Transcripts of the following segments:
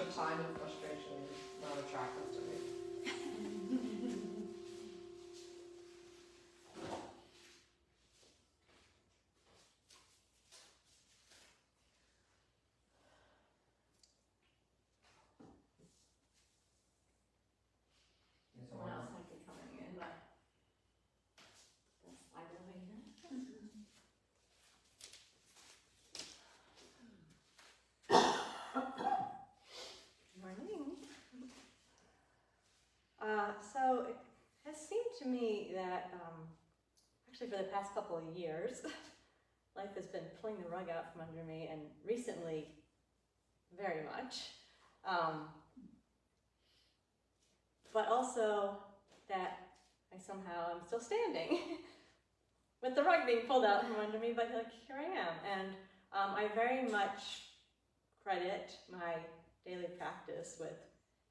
of time and frustration is not attractive to me. Someone else might be coming in, but that's I believe. Morning. So it has seemed to me that actually for the past couple of years, life has been pulling the rug out from under me, and recently, very much. But also that I somehow am still standing with the rug being pulled out from under me, but like here I am. And I very much credit my daily practice with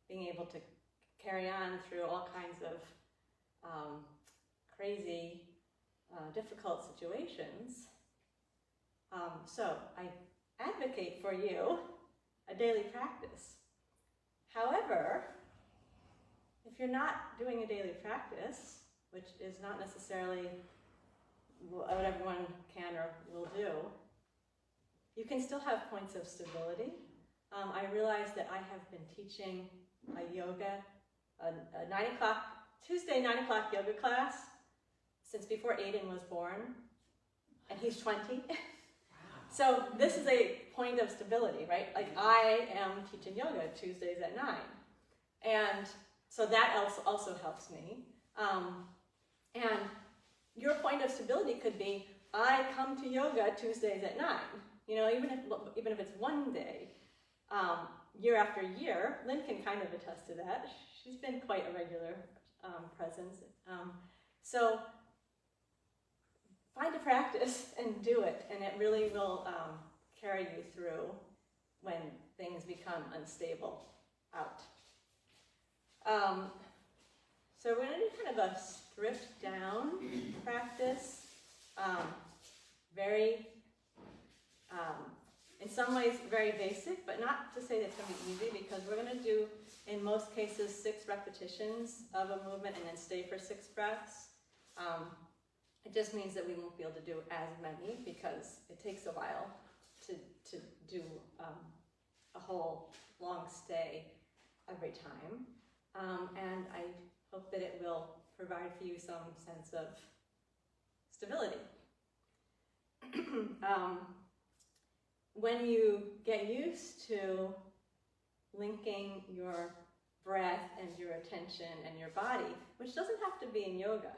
being able to carry on through all kinds of crazy, difficult situations. So I advocate for you a daily practice. However, if you're not doing a daily practice, which is not necessarily what everyone can or will do, you can still have points of stability. I realize that I have been teaching a yoga, a 9 o'clock, Tuesday 9 o'clock yoga class since before Aiden was born, and he's 20. So this is a point of stability, right? Like I am teaching yoga Tuesdays at 9. And so that also helps me. And your point of stability could be, I come to yoga Tuesdays at 9. You know, even if it's one day, year after year, Lynn can kind of attest to that. She's been quite a regular presence. So find a practice and do it, and it really will carry you through when things become unstable out. So we're going to do kind of a stripped down practice, very, in some ways very basic, but not to say that it's going to be easy, because we're going to do, in most cases, 6 repetitions of a movement and then stay for 6 breaths. It just means that we won't be able to do as many because it takes a while to do a whole long stay every time. And I hope that it will provide for you some sense of stability. When you get used to linking your breath and your attention and your body, which doesn't have to be in yoga.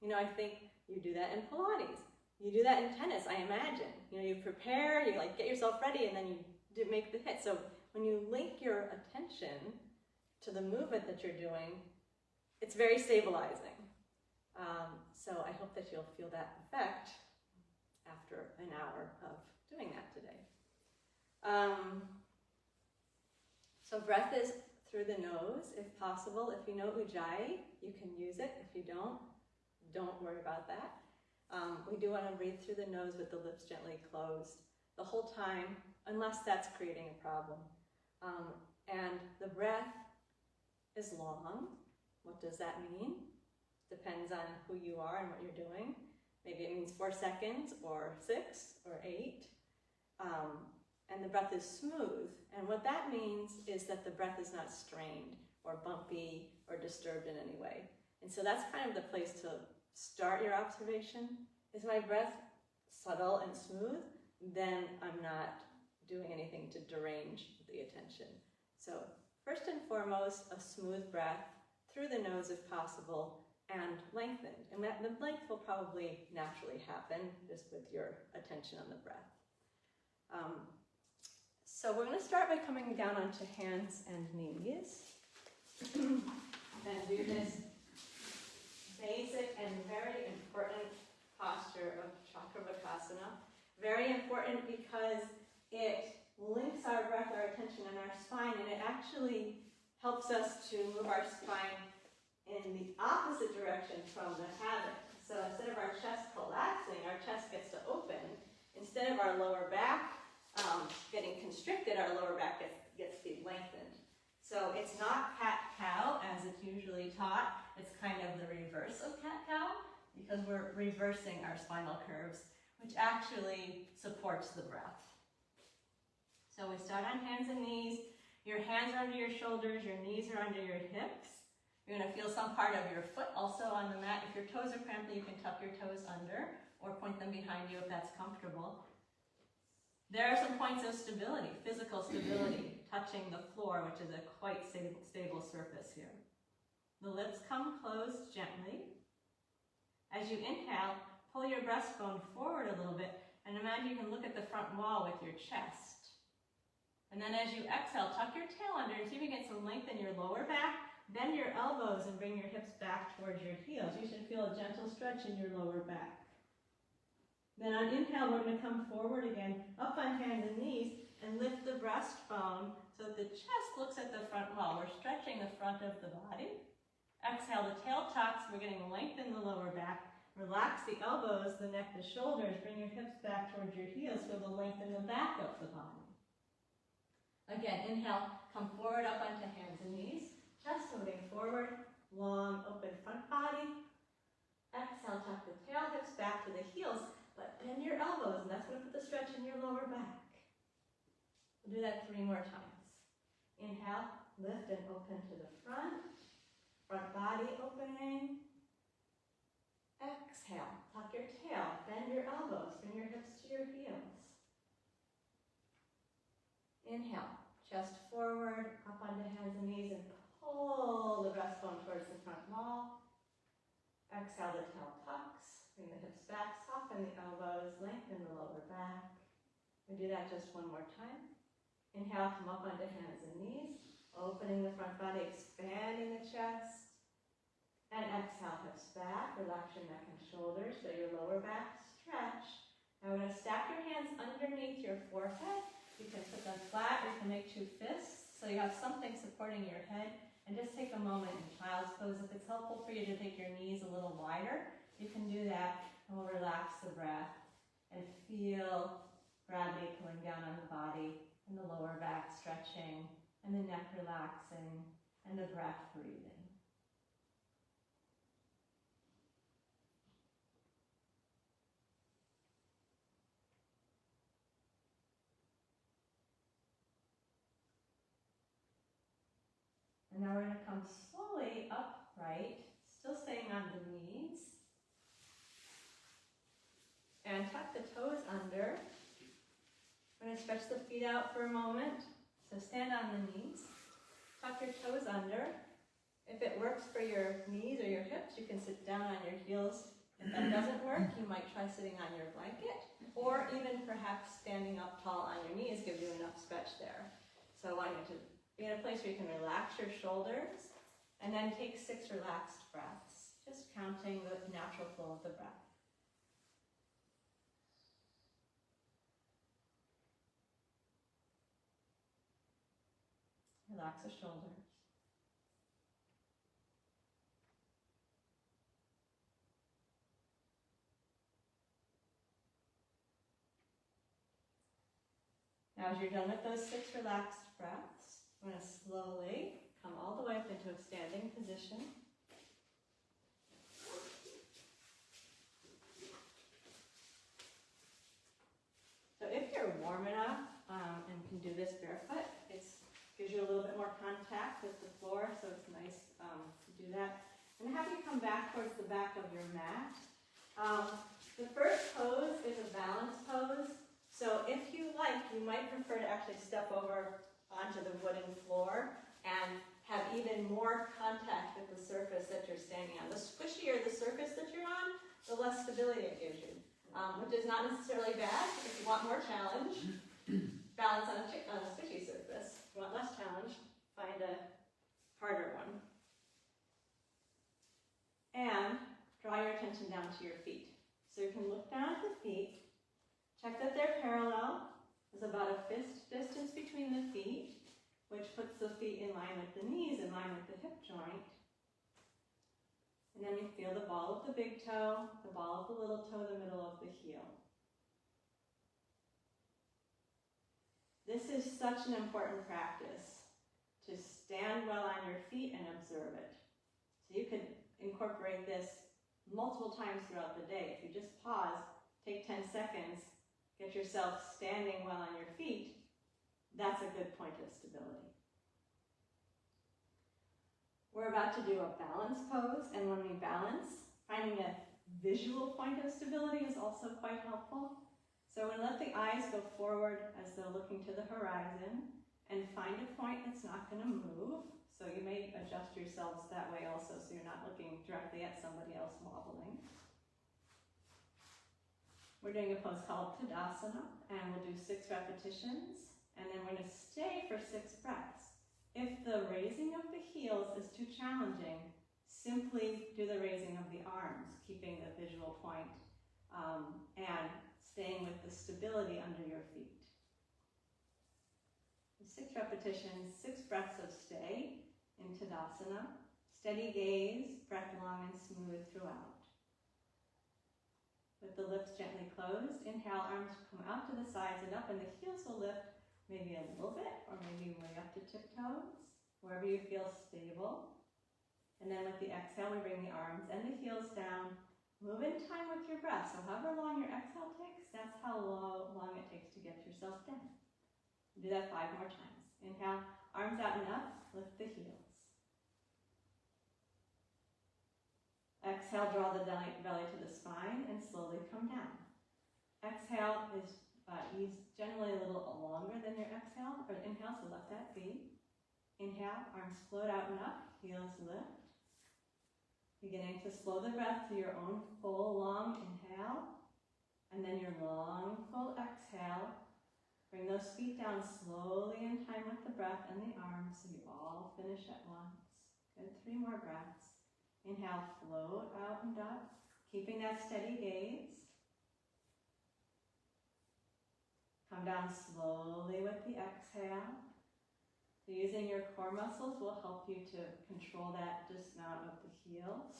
You know, I think you do that in Pilates. You do that in tennis, I imagine. You know, you prepare, you like get yourself ready, and then you make the hit. So when you link your attention to the movement that you're doing, it's very stabilizing. So I hope that you'll feel that effect after an hour of doing that today. So breath is through the nose, if possible. If you know Ujjayi, you can use it. If you don't worry about that. We do want to breathe through the nose with the lips gently closed the whole time, unless that's creating a problem. And the breath is long. What does that mean? Depends on who you are and what you're doing. Maybe it means 4 seconds or 6 or 8. And the breath is smooth. And what that means is that the breath is not strained or bumpy or disturbed in any way. And so that's kind of the place to start your observation. Is my breath subtle and smooth? Then I'm not doing anything to derange the attention. So first and foremost, a smooth breath through the nose if possible, and lengthened. And the length will probably naturally happen just with your attention on the breath. So we're going to start by coming down onto hands and knees. And do this basic and very important posture of Chakravakasana. Very important because it links our breath, our attention, and our spine, and it actually helps us to move our spine in the opposite direction from the habit. So instead of our chest collapsing, our chest gets to open. Instead of our lower back getting constricted, our lower back gets to be lengthened. So it's not cat-cow as it's usually taught. It's kind of the reverse of cat-cow because we're reversing our spinal curves, which actually supports the breath. So we start on hands and knees. Your hands are under your shoulders, your knees are under your hips. You're going to feel some part of your foot also on the mat. If your toes are cramped, you can tuck your toes under or point them behind you if that's comfortable. There are some points of stability, physical stability, touching the floor, which is a quite stable surface here. The lips come closed gently. As you inhale, pull your breastbone forward a little bit and imagine you can look at the front wall with your chest. And then as you exhale, tuck your tail under and see if you get some length in your lower back. Bend your elbows and bring your hips back towards your heels. You should feel a gentle stretch in your lower back. Then on inhale, we're going to come forward again, up on hands and knees, and lift the breastbone so that the chest looks at the front wall. We're stretching the front of the body. Exhale, the tail tucks. We're getting length in the lower back. Relax the elbows, the neck, the shoulders. Bring your hips back towards your heels. Feel the length in the back of the body. Again, inhale, come forward up onto hands and knees. Chest moving forward, long, open front body. Exhale, tuck the tail, hips back to the heels. But bend your elbows, and that's going to put the stretch in your lower back. We'll do that 3 more times. Inhale, lift and open to the front. Front body opening. Exhale, tuck your tail, bend your elbows, bring your hips to your heels. Inhale, chest forward, up onto hands and knees, and pull the breastbone towards the front wall. Exhale, the tail tucks. Bring the hips back, soften the elbows, lengthen the lower back. We do that just 1 more time. Inhale, come up onto hands and knees, opening the front body, expanding the chest. And exhale, hips back, relax your neck and shoulders, so your lower back stretch. Now we're going to stack your hands underneath your forehead. You can put them flat, or you can make 2 fists, so you have something supporting your head. And just take a moment in child's pose. If it's helpful for you to take your knees a little wider, you can do that, and we'll relax the breath and feel gravity pulling down on the body and the lower back stretching and the neck relaxing and the breath breathing. And now we're going to come slowly upright, still staying on the knees. And tuck the toes under. We're going to stretch the feet out for a moment. So stand on the knees. Tuck your toes under. If it works for your knees or your hips, you can sit down on your heels. If that doesn't work, you might try sitting on your blanket, or even perhaps standing up tall on your knees gives you enough stretch there. So I want you to be in a place where you can relax your shoulders, and then take 6 relaxed breaths, just counting the natural flow of the breath. Relax the shoulders. Now as you're done with those 6 relaxed breaths, I'm going to slowly come all the way up into a standing position. So if you're warm enough and can do this barefoot, it gives you a little bit more contact with the floor, so it's nice to do that. And have you come back towards the back of your mat. The first pose is a balance pose. So if you like, you might prefer to actually step over onto the wooden floor and have even more contact with the surface that you're standing on. The squishier the surface that you're on, the less stability it gives you, which is not necessarily bad. If you want more challenge, balance on a squishy surface. If you want less challenge, find a harder one. And draw your attention down to your feet. So you can look down at the feet, check that they're parallel. There's about a fist distance between the feet, which puts the feet in line with the knees, in line with the hip joint. And then you feel the ball of the big toe, the ball of the little toe, the middle of the heel. This is such an important practice, to stand well on your feet and observe it. So you could incorporate this multiple times throughout the day. If you just pause, take 10 seconds, get yourself standing well on your feet, that's a good point of stability. We're about to do a balance pose, and when we balance, finding a visual point of stability is also quite helpful. So we let the eyes go forward as though looking to the horizon, and find a point that's not going to move. So you may adjust yourselves that way also, so you're not looking directly at somebody else wobbling. We're doing a pose called Tadasana, and we'll do 6 repetitions, and then we're going to stay for 6 breaths. If the raising of the heels is too challenging, simply do the raising of the arms, keeping the visual point, and staying with the stability under your feet. 6 repetitions, 6 breaths of stay in Tadasana. Steady gaze, breath long and smooth throughout. With the lips gently closed, inhale, arms come out to the sides and up, and the heels will lift maybe a little bit, or maybe way up to tiptoes, wherever you feel stable. And then with the exhale, we bring the arms and the heels down. Move in time with your breath. So however long your exhale takes, that's how long it takes to get yourself down. Do that 5 more times. Inhale, arms out and up, lift the heels. Exhale, draw the belly to the spine and slowly come down. Exhale is generally a little longer than your exhale, or inhale, so let that be. Inhale, arms float out and up, heels lift. Beginning to slow the breath to your own full, long inhale, and then your long, full exhale. Bring those feet down slowly in time with the breath and the arms, so you all finish at once. Good, 3 more breaths. Inhale, float out and up, keeping that steady gaze. Come down slowly with the exhale. So using your core muscles will help you to control that dismount of the heel.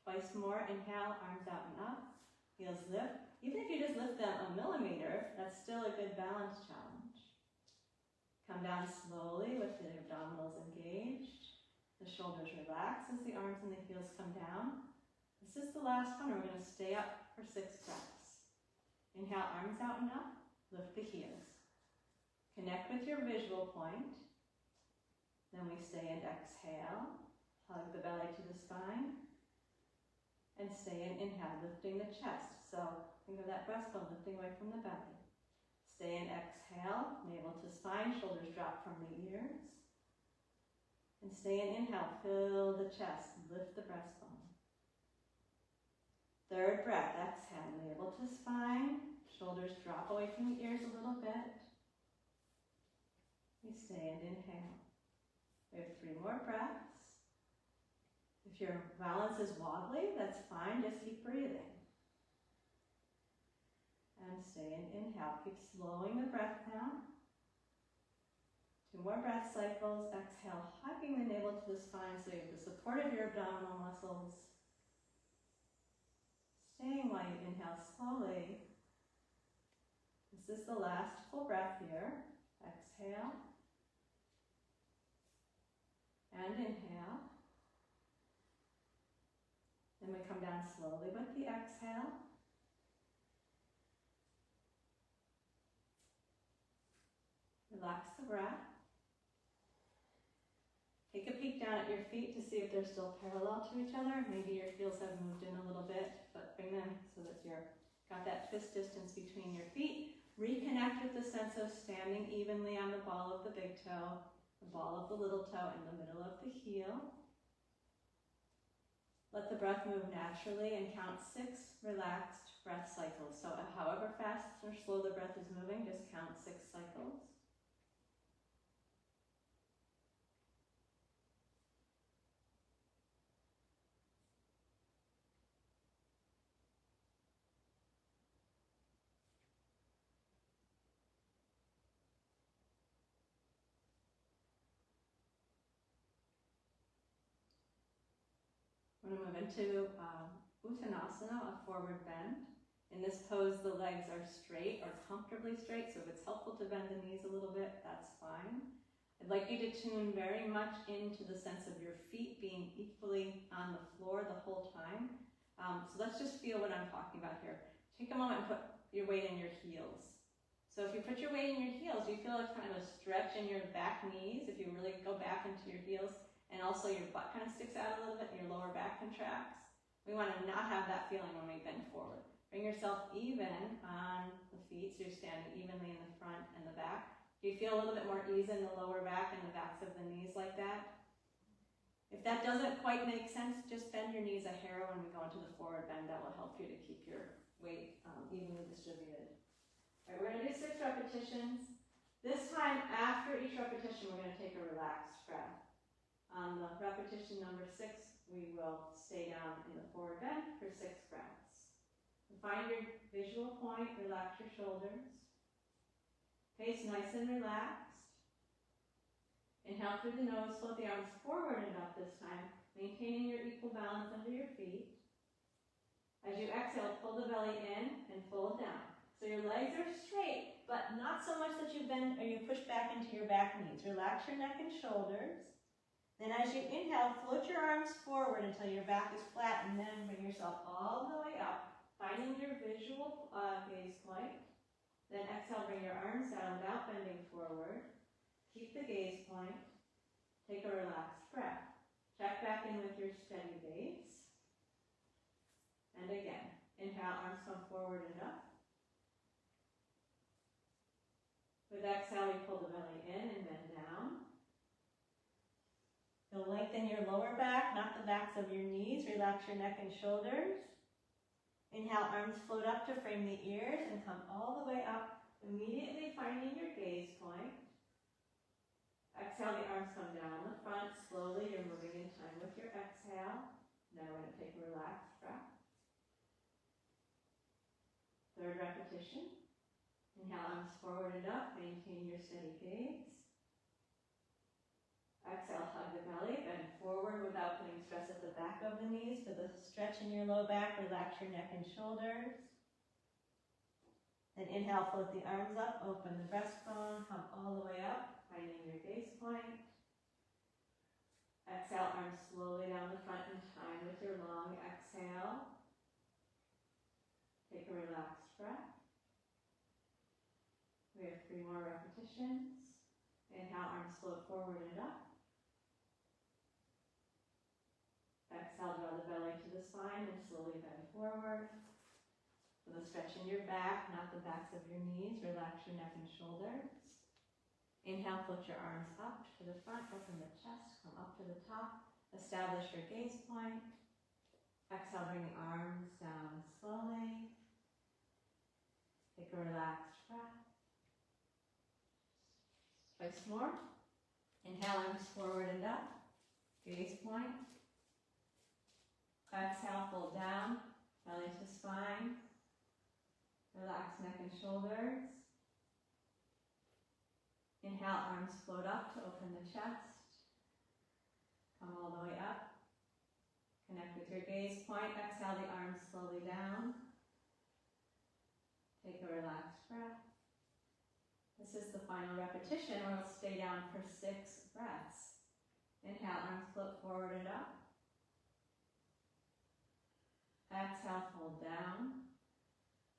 Twice more, inhale, arms out and up, heels lift. Even if you just lift them a millimeter, that's still a good balance challenge. Come down slowly with the abdominals engaged. The shoulders relax as the arms and the heels come down. This is the last one. We're going to stay up for 6 breaths. Inhale, arms out and up, lift the heels. Connect with your visual point. Then we stay and exhale, hug the belly to the spine, and stay and inhale, lifting the chest. So think of that breastbone lifting away from the belly. Stay and exhale, navel to spine, shoulders drop from the ears. And stay and inhale, fill the chest, lift the breastbone. 3rd breath, exhale, navel to spine, shoulders drop away from the ears a little bit. We stay and inhale. We have 3 more breaths. If your balance is wobbly, that's fine, just keep breathing. And stay and inhale. Keep slowing the breath down. 2 more breath cycles. Exhale, hugging the navel to the spine so you have the support of your abdominal muscles. Staying while you inhale slowly. This is the last full breath here. Exhale. And inhale. Then we come down slowly with the exhale. Relax the breath. Take a peek down at your feet to see if they're still parallel to each other. Maybe your heels have moved in a little bit, but bring them so that you've got that fist distance between your feet. Reconnect with the sense of standing evenly on the ball of the big toe, the ball of the little toe in the middle of the heel. Let the breath move naturally and count 6 relaxed breath cycles. So however fast or slow the breath is moving, just count 6 cycles. We're going to move into Uttanasana, a forward bend. In this pose, the legs are straight or comfortably straight, so if it's helpful to bend the knees a little bit, that's fine. I'd like you to tune very much into the sense of your feet being equally on the floor the whole time. So let's just feel what I'm talking about here. Take a moment and put your weight in your heels. So if you put your weight in your heels, you feel like kind of a stretch in your back knees if you really go back into your heels, and also your butt kind of sticks out a little bit and your lower back contracts. We want to not have that feeling when we bend forward. Bring yourself even on the feet, so you're standing evenly in the front and the back. Do you feel a little bit more ease in the lower back and the backs of the knees like that? If that doesn't quite make sense, just bend your knees a hair when we go into the forward bend. That will help you to keep your weight evenly distributed. All right, we're going to do 6 repetitions. This time, after each repetition, we're going to take a relaxed breath. On the repetition number 6, we will stay down in the forward bend for 6 breaths. Find your visual point, relax your shoulders. Face nice and relaxed. Inhale through the nose, float the arms forward and up this time, maintaining your equal balance under your feet. As you exhale, pull the belly in and fold down. So your legs are straight, but not so much that you bend or you push back into your back knees. Relax your neck and shoulders. Then as you inhale, float your arms forward until your back is flat, and then bring yourself all the way up, finding your visual gaze point. Then exhale, bring your arms down without bending forward. Keep the gaze point. Take a relaxed breath. Check back in with your steady gaze. And again, inhale, arms come forward and up. With exhale, you pull the belly in and bend down. You'll lengthen your lower back, not the backs of your knees. Relax your neck and shoulders. Inhale, arms float up to frame the ears and come all the way up, immediately finding your gaze point. Exhale, the arms come down the front. Slowly, you're moving in time with your exhale. Now we're going to take a relaxed breath. 3rd repetition. Inhale, arms forward and up. Maintain your steady gaze. Exhale, hug the belly. Bend forward without putting stress at the back of the knees. For the stretch in your low back, relax your neck and shoulders. Then inhale, float the arms up. Open the breastbone. Come all the way up. Finding your gaze point. Exhale, arms slowly down the front in time with your long exhale. Take a relaxed breath. We have 3 more repetitions. Inhale, arms float forward and up. Exhale, draw the belly to the spine and slowly bend forward. With a stretch in your back, not the backs of your knees. Relax your neck and shoulders. Inhale, float your arms up to the front, open the chest, come up to the top, establish your gaze point. Exhale, bring the arms down slowly. Take a relaxed breath. Twice more. Inhale, arms forward and up. Gaze point. Exhale, fold down, belly to spine. Relax neck and shoulders. Inhale, arms float up to open the chest. Come all the way up. Connect with your gaze point. Exhale, the arms slowly down. Take a relaxed breath. This is the final repetition, where we'll stay down for 6 breaths. Inhale, arms float forward and up. Exhale, fold down.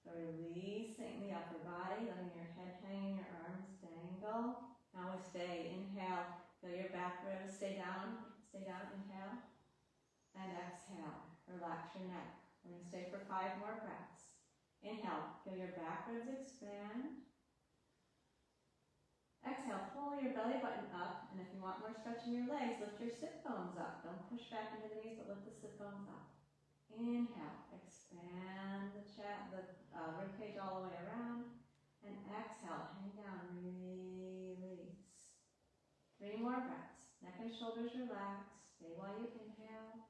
So releasing the upper body, letting your head hang, your arms dangle. Now we stay. Inhale, feel your back ribs, stay down, inhale. And exhale, relax your neck. We're going to stay for 5 more breaths. Inhale, feel your back ribs expand. Exhale, pull your belly button up, and if you want more stretch in your legs, lift your sit bones up. Don't push back into the knees, but lift the sit bones up. Inhale, expand the chest, the rib cage all the way around, and exhale, hang down, release. 3 more breaths. Neck and shoulders relax. Stay while you inhale.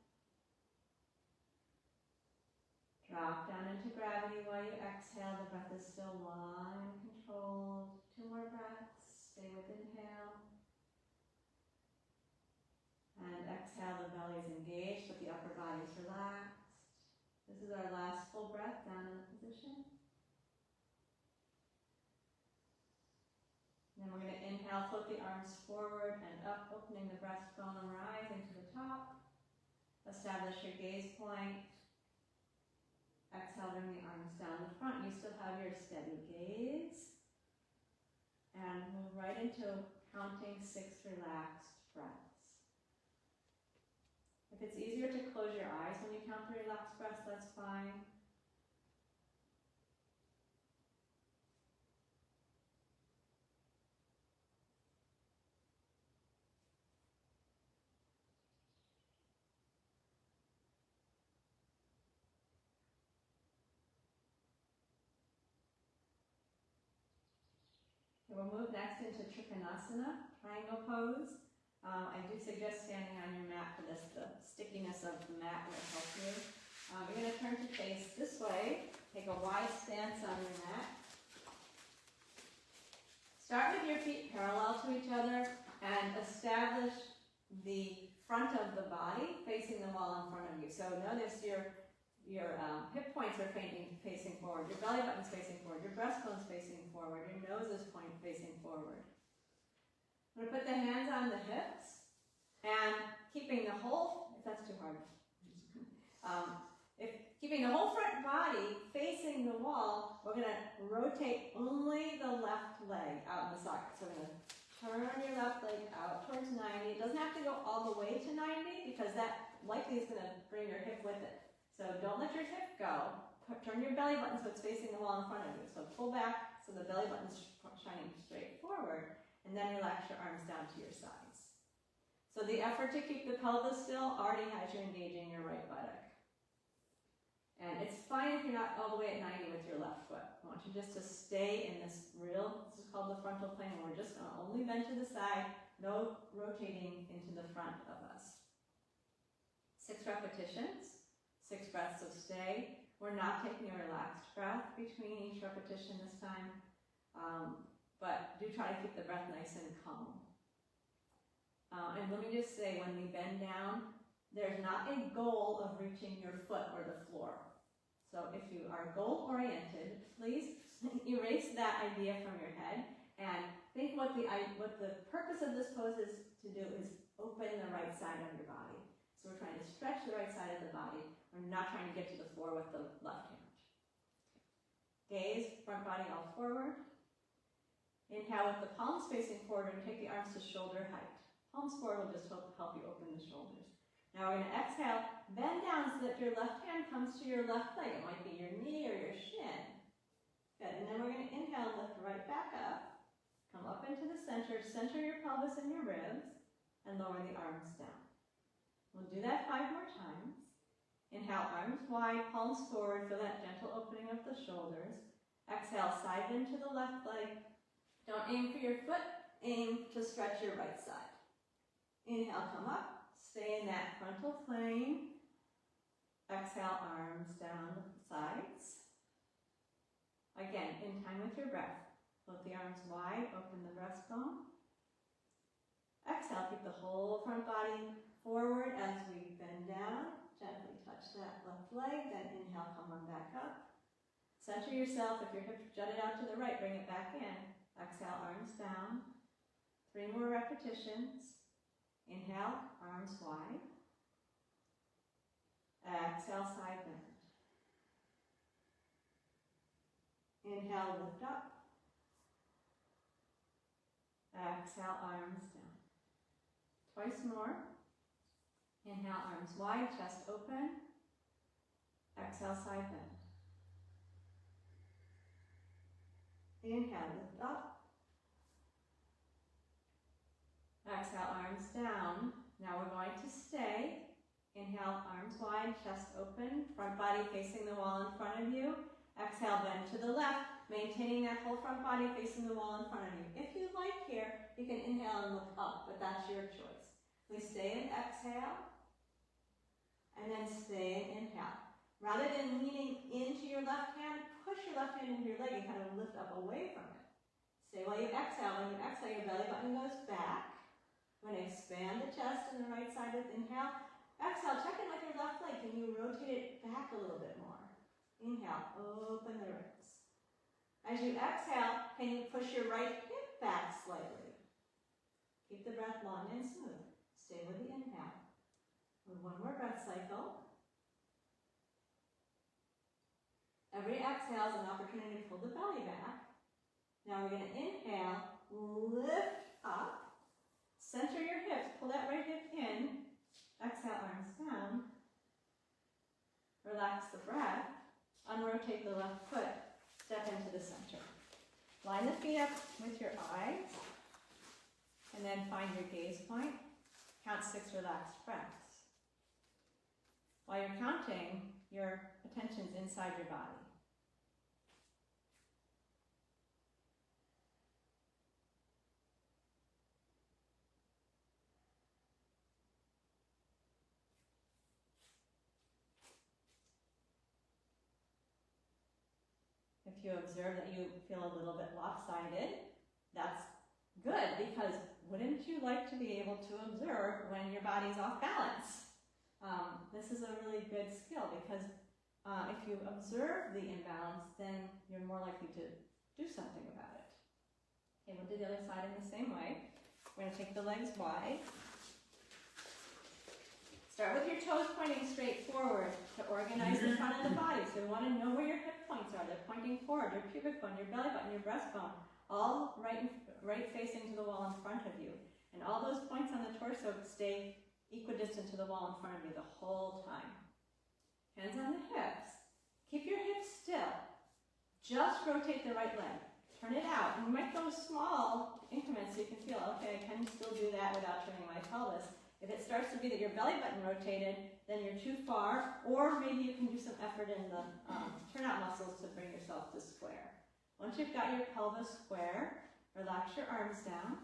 Drop down into gravity while you exhale. The breath is still long and controlled. 2 more breaths. Stay with inhale. And exhale, the belly is engaged, but the upper body is relaxed. This is our last full breath down in the position. Inhale, float the arms forward and up, opening the breastbone, rising to the top. Establish your gaze point. Exhale, bring the arms down the front. You still have your steady gaze. And move right into counting 6 relaxed breaths. If it's easier to close your eyes when you count the relaxed breaths, that's fine. We'll move next into Trikonasana, triangle pose. I do suggest standing on your mat for this. The stickiness of the mat will help you. You're going to turn to face this way. Take a wide stance on your mat. Start with your feet parallel to each other and establish the front of the body facing the wall in front of you. So notice your hip points are facing forward, your belly button's facing forward, your breastbone's facing forward, your nose is facing forward. I'm going to put the hands on the hips and keeping the whole, if that's too hard, keeping the whole front body facing the wall, we're going to rotate only the left leg out in the socket. So we're going to turn your left leg out towards 90. It doesn't have to go all the way to 90 because that likely is going to bring your hip with it. So don't let your hip go. Turn your belly button so it's facing the wall in front of you. So pull back so the belly button's shining straight forward, and then relax your arms down to your sides. So the effort to keep the pelvis still already has you engaging your right buttock. And it's fine if you're not all the way at 90 with your left foot. I want you just to stay in this this is called the frontal plane, and we're just going to only bend to the side, no rotating into the front of us. 6 repetitions. 6 breaths of stay. We're not taking a relaxed breath between each repetition this time, but do try to keep the breath nice and calm. And let me just say, when we bend down, there's not a goal of reaching your foot or the floor. So if you are goal-oriented, please erase that idea from your head and think what the purpose of this pose is to do is open the right side of your body. So we're trying to stretch the right side of the body. We're not trying to get to the floor with the left hand. Gaze, front body all forward. Inhale with the palms facing forward and take the arms to shoulder height. Palms forward will just help you open the shoulders. Now we're going to exhale, bend down so that your left hand comes to your left leg. It might be your knee or your shin. Good, and then we're going to inhale, lift right back up. Come up into the center your pelvis and your ribs, and lower the arms down. We'll do that 5 more times. Inhale, arms wide, palms forward, feel that gentle opening of the shoulders. Exhale, side bend to the left leg. Don't aim for your foot, aim to stretch your right side. Inhale, come up. Stay in that frontal plane. Exhale, arms down the sides. Again, in time with your breath. Float the arms wide, open the breastbone. Exhale, keep the whole front body forward as we bend down. Gently touch that left leg, then inhale, come on back up. Center yourself. If your hips jutted out to the right, bring it back in. Exhale, arms down. 3 more repetitions. Inhale, arms wide. Exhale, side bend. Inhale, lift up. Exhale, arms down. Twice more. Inhale, arms wide, chest open. Exhale, side bend. Inhale, lift up. Exhale, arms down. Now we're going to stay. Inhale, arms wide, chest open, front body facing the wall in front of you. Exhale, bend to the left, maintaining that whole front body facing the wall in front of you. If you like here, you can inhale and look up, but that's your choice. We stay in exhale, and then stay in inhale. Rather than leaning into your left hand, push your left hand into your leg and kind of lift up away from it. Stay while you exhale. When you exhale, your belly button goes back. We're going to expand the chest and the right side with inhale. Exhale, check in with your left leg. Can you rotate it back a little bit more? Inhale, open the ribs. As you exhale, can you push your right hip back slightly? Keep the breath long and smooth. Stay with the inhale. With one more breath cycle. Every exhale is an opportunity to pull the belly back. Now we're going to inhale, lift up, center your hips, pull that right hip in, exhale, arms down, relax the breath, unrotate the left foot, step into the center. Line the feet up with your eyes, and then find your gaze point. Count 6 relaxed breaths. While you're counting, your attention's inside your body. If you observe that you feel a little bit lopsided, that's good, because wouldn't you like to be able to observe when your body's off balance? This is a really good skill, because if you observe the imbalance, then you're more likely to do something about it. Okay, we'll do the other side in the same way. We're going to take the legs wide. Start with your toes pointing straight forward to organize the front of the body. So you want to know where your hip points are. They're pointing forward. Your pubic bone, your belly button, your breastbone, all right facing to the wall in front of you. And all those points on the torso stay equidistant to the wall in front of you the whole time. Hands on the hips. Keep your hips still. Just rotate the right leg. Turn it out. And you might go small increments so you can feel, okay, I can still do that without turning my pelvis. If it starts to be that your belly button rotated, then you're too far, or maybe you can do some effort in the turnout muscles to bring yourself to square. Once you've got your pelvis square, relax your arms down.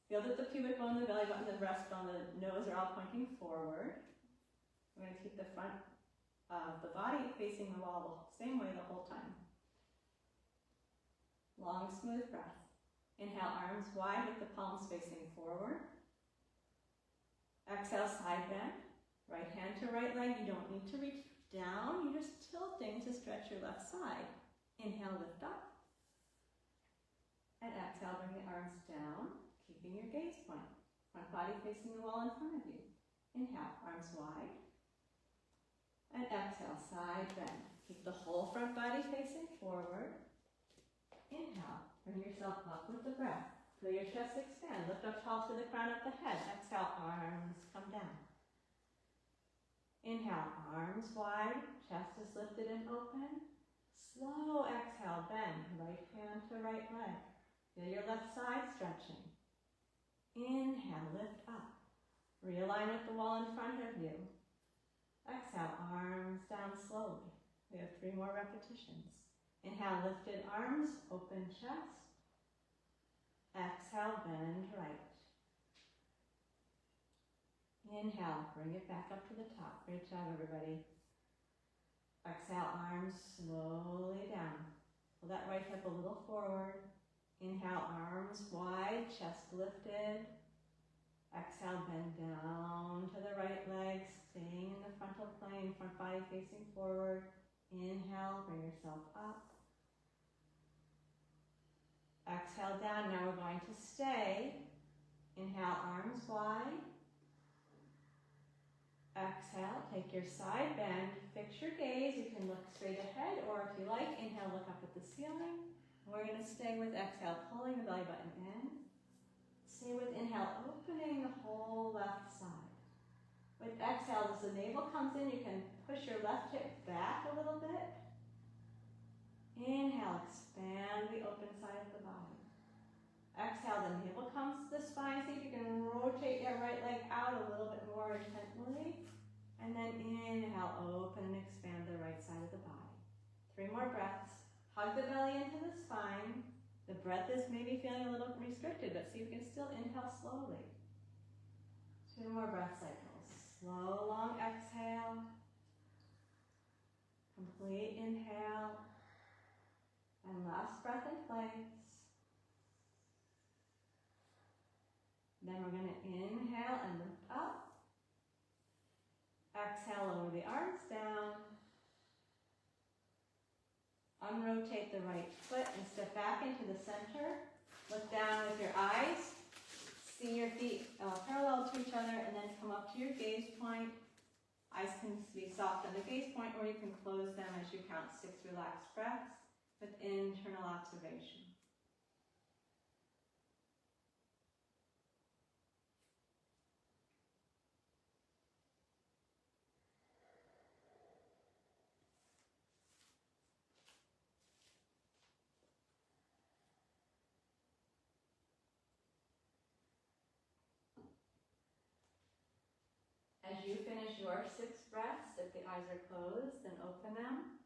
Feel that the pubic bone, the belly button, the breastbone, the nose are all pointing forward. We're going to keep the front of the body facing the wall the same way the whole time. Long, smooth breath. Inhale, arms wide with the palms facing forward. Exhale, side bend. Right hand to right leg. You don't need to reach down. You're just tilting to stretch your left side. Inhale, lift up. And exhale, bring the arms down, keeping your gaze point. Front body facing the wall in front of you. Inhale, arms wide. And exhale, side bend. Keep the whole front body facing forward. Inhale, bring yourself up with the breath. Feel your chest expand. Lift up tall to the crown of the head. Exhale, arms come down. Inhale, arms wide. Chest is lifted and open. Slow exhale, bend. Right hand to right leg. Feel your left side stretching. Inhale, lift up. Realign with the wall in front of you. Exhale, arms down slowly. We have 3 more repetitions. Inhale, lifted arms, open chest. Exhale, bend right. Inhale, bring it back up to the top. Great job, everybody. Exhale, arms slowly down. Pull that right hip a little forward. Inhale, arms wide, chest lifted. Exhale, bend down to the right leg, staying in the frontal plane, front body facing forward. Inhale, bring yourself up. Exhale down. Now we're going to stay. Inhale, arms wide. Exhale, take your side bend. Fix your gaze. You can look straight ahead, or if you like, inhale, look up at the ceiling. We're going to stay with exhale, pulling the belly button in. Stay with inhale, opening the whole left side. With exhale, as the navel comes in, you can push your left hip back a little bit. Inhale, expand the open side of the body. Exhale, the navel comes to the spine. See if you can rotate your right leg out a little bit more intently. And then inhale, open and expand the right side of the body. 3 more breaths. Hug the belly into the spine. The breath is maybe feeling a little restricted, but see if you can still inhale slowly. 2 more breath cycles. Slow, long exhale. Complete inhale. And last breath in place. Then we're going to inhale and lift up. Exhale, lower the arms down. Unrotate the right foot and step back into the center. Look down with your eyes. See your feet parallel to each other, and then come up to your gaze point. Eyes can be soft on the gaze point, or you can close them as you count 6 relaxed breaths with internal observation. As you finish your 6 breaths, if the eyes are closed, then open them.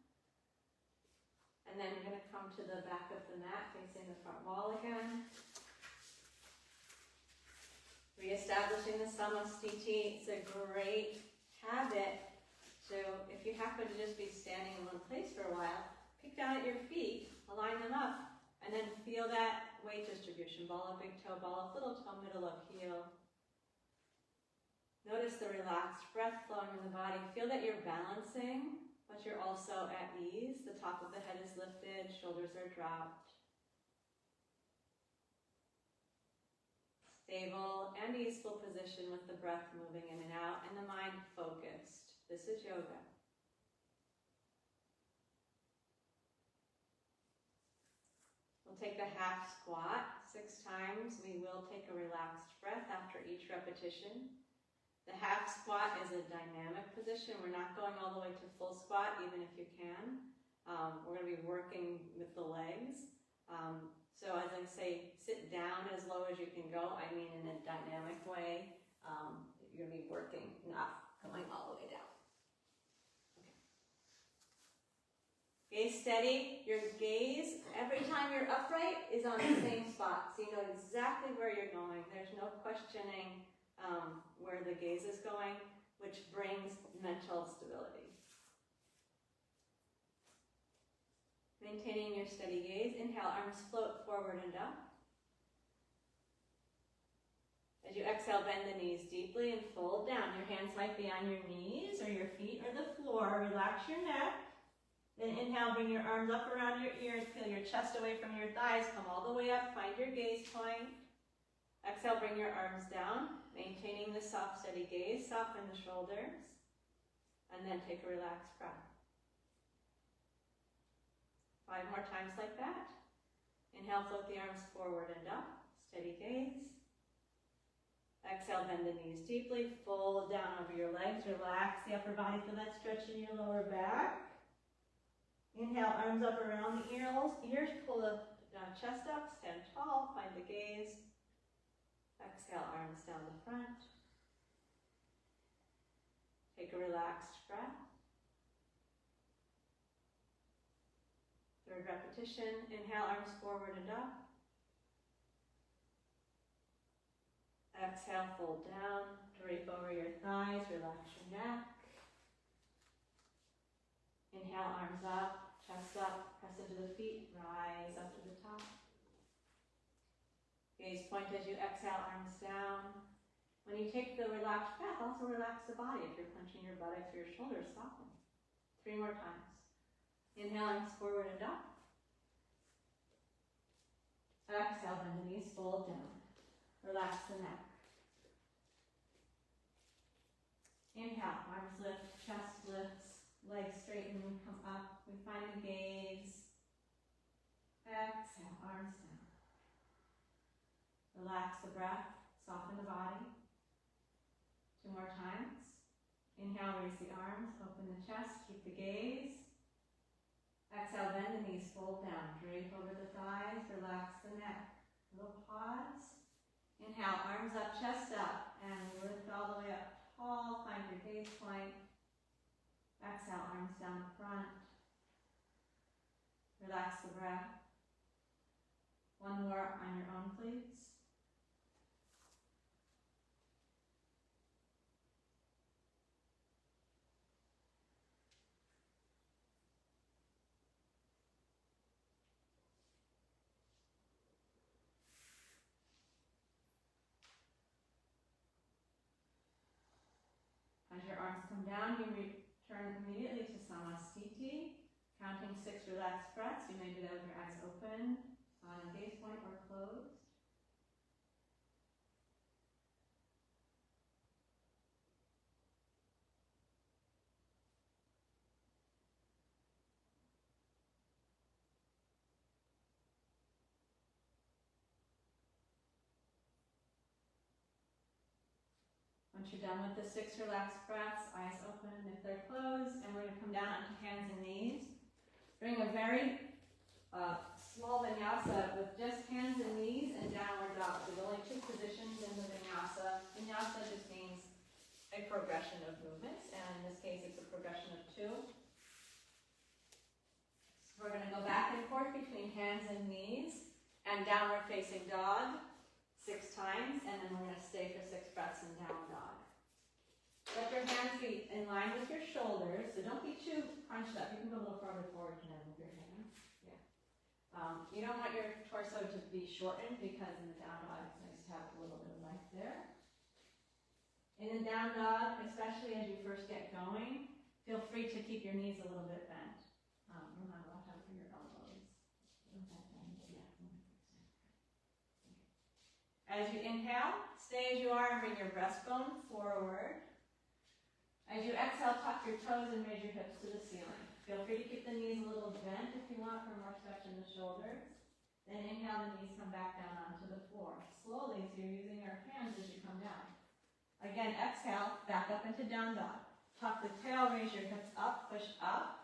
And then you're going to come to the back of the mat, facing the front wall again. Reestablishing the Samastiti. It's a great habit. So if you happen to just be standing in one place for a while, pick down at your feet, align them up, and then feel that weight distribution. Ball of big toe, ball of little toe, middle of heel. Notice the relaxed breath flowing in the body. Feel that you're balancing, but you're also at ease. The top of the head is lifted, shoulders are dropped. Stable and easeful position with the breath moving in and out and the mind focused. This is yoga. We'll take the half squat 6 times. We will take a relaxed breath after each repetition. The half squat is a dynamic position. We're not going all the way to full squat, even if you can. We're going to be working with the legs. So as I say, sit down as low as you can go. I mean in a dynamic way. You're going to be working, not going all the way down. Okay. Gaze steady. Your gaze, every time you're upright, is on the same spot. So you know exactly where you're going. There's no questioning where the gaze is going, which brings mental stability. Maintaining your steady gaze. Inhale, arms float forward and up. As you exhale, bend the knees deeply and fold down. Your hands might be on your knees or your feet or the floor. Relax your neck. Then inhale, bring your arms up around your ears. Peel your chest away from your thighs. Come all the way up. Find your gaze point. Exhale, bring your arms down, maintaining the soft, steady gaze. Soften the shoulders, and then take a relaxed breath. 5 more times like that. Inhale, float the arms forward and up, steady gaze. Exhale, bend the knees deeply, fold down over your legs, relax the upper body, feel that stretch in your lower back. Inhale, arms up around the ears, pull the chest up, stand tall, find the gaze. Exhale, arms down the front. Take a relaxed breath. 3rd repetition. Inhale, arms forward and up. Exhale, fold down. Drape over your thighs, relax your neck. Inhale, arms up, chest up, press into the feet, rise up to the top. Gaze point as you exhale, arms down. When you take the relaxed breath, also relax the body. If you're punching your buttocks or your shoulders, soften. 3 more times. Inhale, arms forward and up. Exhale, bend the knees, fold down. Relax the neck. Inhale, arms lift, chest lifts, legs straighten, come up. We find the gaze. Exhale, arms down. Relax the breath, soften the body. 2 more times. Inhale, raise the arms, open the chest, keep the gaze. Exhale, bend the knees, fold down, drape over the thighs, relax the neck. Little pause. Inhale, arms up, chest up, and lift all the way up tall, find your gaze point. Exhale, arms down the front. Relax the breath. 1 more on your own, please. As your arms come down, you return immediately to Samastiti, counting 6 relaxed breaths. You may do that with your eyes open, on a gaze point or closed. Once you're done with the 6 relaxed breaths, eyes open if they're closed, and we're going to come down onto hands and knees. Bring a very small vinyasa with just hands and knees and downward dog. There's only 2 positions in the vinyasa. Vinyasa just means a progression of movements, and in this case it's a progression of 2. So we're going to go back and forth between hands and knees and downward facing dog 6 times, and then we're going to stay for 6 breaths in down dog. Let your hands be in line with your shoulders, so don't be too crunched up. You can go a little farther forward now with your hands. Yeah. You don't want your torso to be shortened because in the down dog it's nice to have a little bit of length there. In the down dog, especially as you first get going, feel free to keep your knees a little bit bent. Remember, watch out for your elbows. As you inhale, stay as you are and bring your breastbone forward. As you exhale, tuck your toes and raise your hips to the ceiling. Feel free to keep the knees a little bent if you want for more stretch in the shoulders. Then inhale, the knees come back down onto the floor. Slowly, so you're using your hands as you come down. Again, exhale, back up into down dog. Tuck the tail, raise your hips up, push up.